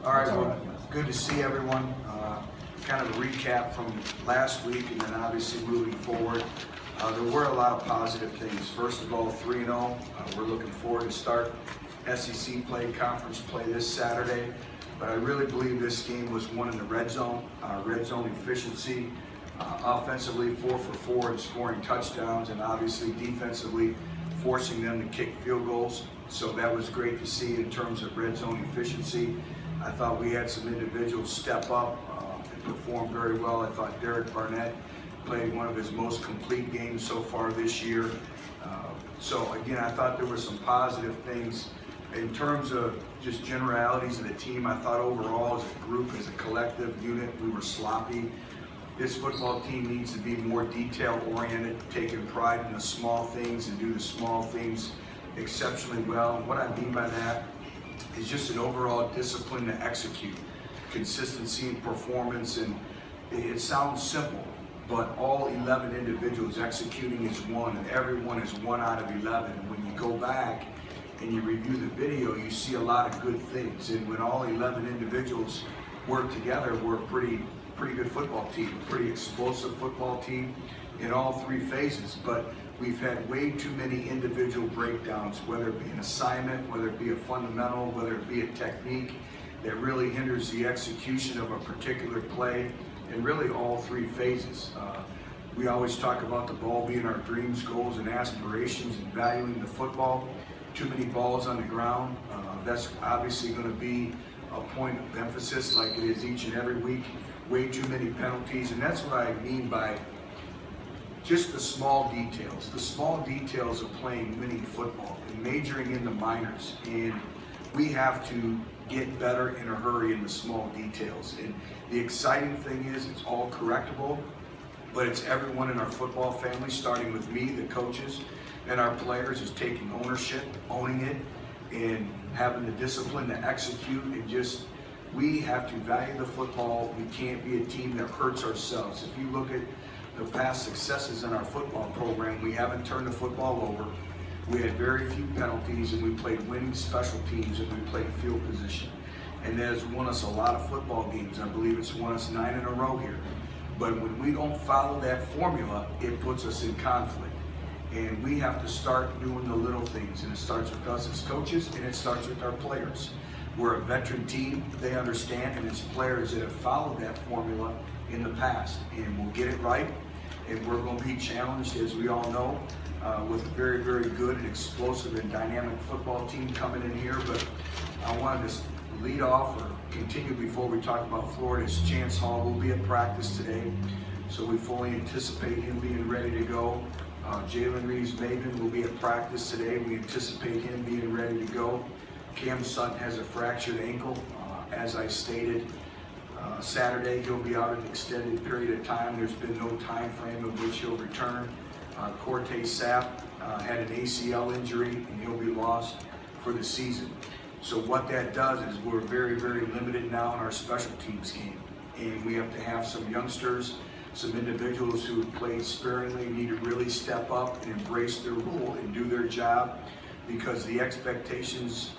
All right, well, good to see everyone. Kind of a recap from last week and then obviously moving forward. There were a lot of positive things. First of all, 3-0. We're looking forward to start SEC play, conference play this Saturday. But I really believe this game was won in the red zone. Red zone efficiency, offensively 4 for 4 in scoring touchdowns, and obviously defensively forcing them to kick field goals. So that was great to see in terms of red zone efficiency. I thought we had some individuals step up and perform very well. I thought Derek Barnett played one of his most complete games so far this year. So again, I thought there were some positive things. In terms of just generalities of the team, I thought overall as a group, as a collective unit, we were sloppy. This football team needs to be more detail-oriented, taking pride in the small things and do the small things exceptionally well. And what I mean by that is just an overall discipline to execute, consistency in performance, and it sounds simple, but all 11 individuals executing is one, and everyone is 1 out of 11. And when you go back and you review the video, you see a lot of good things. And when all 11 individuals work together, we're a pretty good football team, a pretty explosive football team in all 3 phases. But we've had way too many individual breakdowns, whether it be an assignment, whether it be a fundamental, whether it be a technique that really hinders the execution of a particular play in really all 3 phases. We always talk about the ball being our dreams, goals, and aspirations, and valuing the football. Too many balls on the ground. That's obviously going to be a point of emphasis like it is each and every week. Way too many penalties, and that's what I mean by just the small details of playing winning football and majoring in the minors. And we have to get better in a hurry in the small details. And the exciting thing is it's all correctable, but it's everyone in our football family, starting with me, the coaches, and our players, is taking ownership, owning it, and having the discipline to execute. And just, we have to value the football. We can't be a team that hurts ourselves. If you look at the past successes in our football program, we haven't turned the football over. We had very few penalties, and we played winning special teams, and we played field position. And that has won us a lot of football games. I believe it's won us 9 in a row here. But when we don't follow that formula, it puts us in conflict. And we have to start doing the little things, and it starts with us as coaches, and it starts with our players. We're a veteran team, they understand, and it's players that have followed that formula in the past. And we'll get it right, and we're going to be challenged, as we all know, with a very, very good and explosive and dynamic football team coming in here. But I wanted to lead off or continue before we talk about Florida's Chance Hall. Will be at practice today, so we fully anticipate him being ready to go. Jalen Reeves-Maven will be at practice today. We anticipate him being ready to go. Cam Sutton has a fractured ankle. As I stated, Saturday he'll be out an extended period of time. There's been no time frame of which he'll return. Cortez Sept had an ACL injury, and he'll be lost for the season. So what that does is we're very, very limited now in our special teams game. And we have to have some youngsters, some individuals who have played sparingly need to really step up and embrace their role and do their job, because the expectations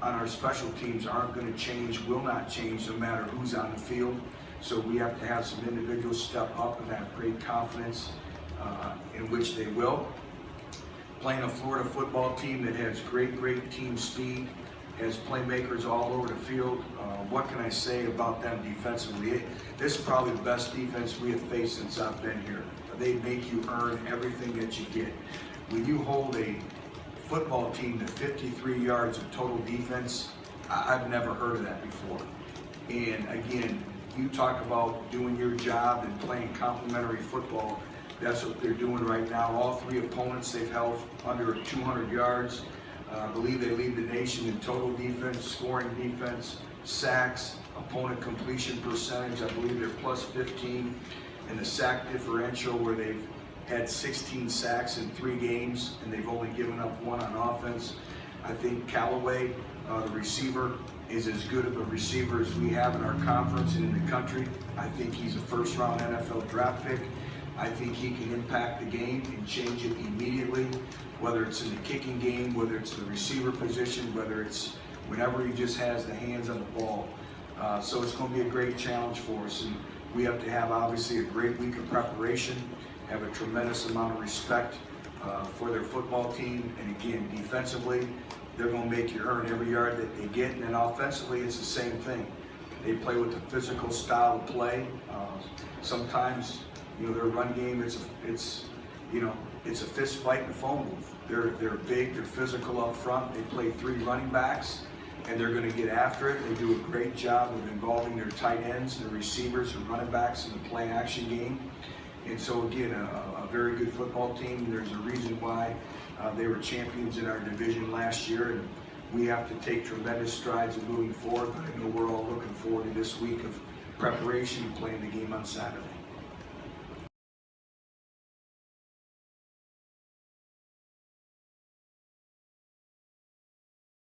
on our special teams aren't going to change, will not change, no matter who's on the field. So we have to have some individuals step up and have great confidence in which they will. Playing a Florida football team that has great team speed, has playmakers all over the field. What can I say about them defensively? This is probably the best defense we have faced since I've been here. They make you earn everything that you get. When you hold a football team to 53 yards of total defense, I've never heard of that before. And again, you talk about doing your job and playing complementary football. That's what they're doing right now. All 3 opponents they've held under 200 yards. I believe they lead the nation in total defense, scoring defense, sacks, opponent completion percentage. I believe they're plus 15 in the sack differential, where they've had 16 sacks in 3 games, and they've only given up 1 on offense. I think Callaway, the receiver, is as good of a receiver as we have in our conference and in the country. I think he's a first-round NFL draft pick. I think he can impact the game and change it immediately, whether it's in the kicking game, whether it's the receiver position, whether it's whenever he just has the hands on the ball. So it's going to be a great challenge for us, and we have to have obviously a great week of preparation, have a tremendous amount of respect for their football team, and again, defensively, they're going to make you earn every yard that they get, and then offensively, it's the same thing. They play with a physical style of play. Sometimes, their run game, it's a fist fight in the phone booth. They're big, they're physical up front. They play 3 running backs, and they're going to get after it. They do a great job of involving their tight ends, their receivers, and running backs in the play action game. And so again, a very good football team. There's a reason why they were champions in our division last year, and we have to take tremendous strides in moving forward. But I know we're all looking forward to this week of preparation and playing the game on Saturday.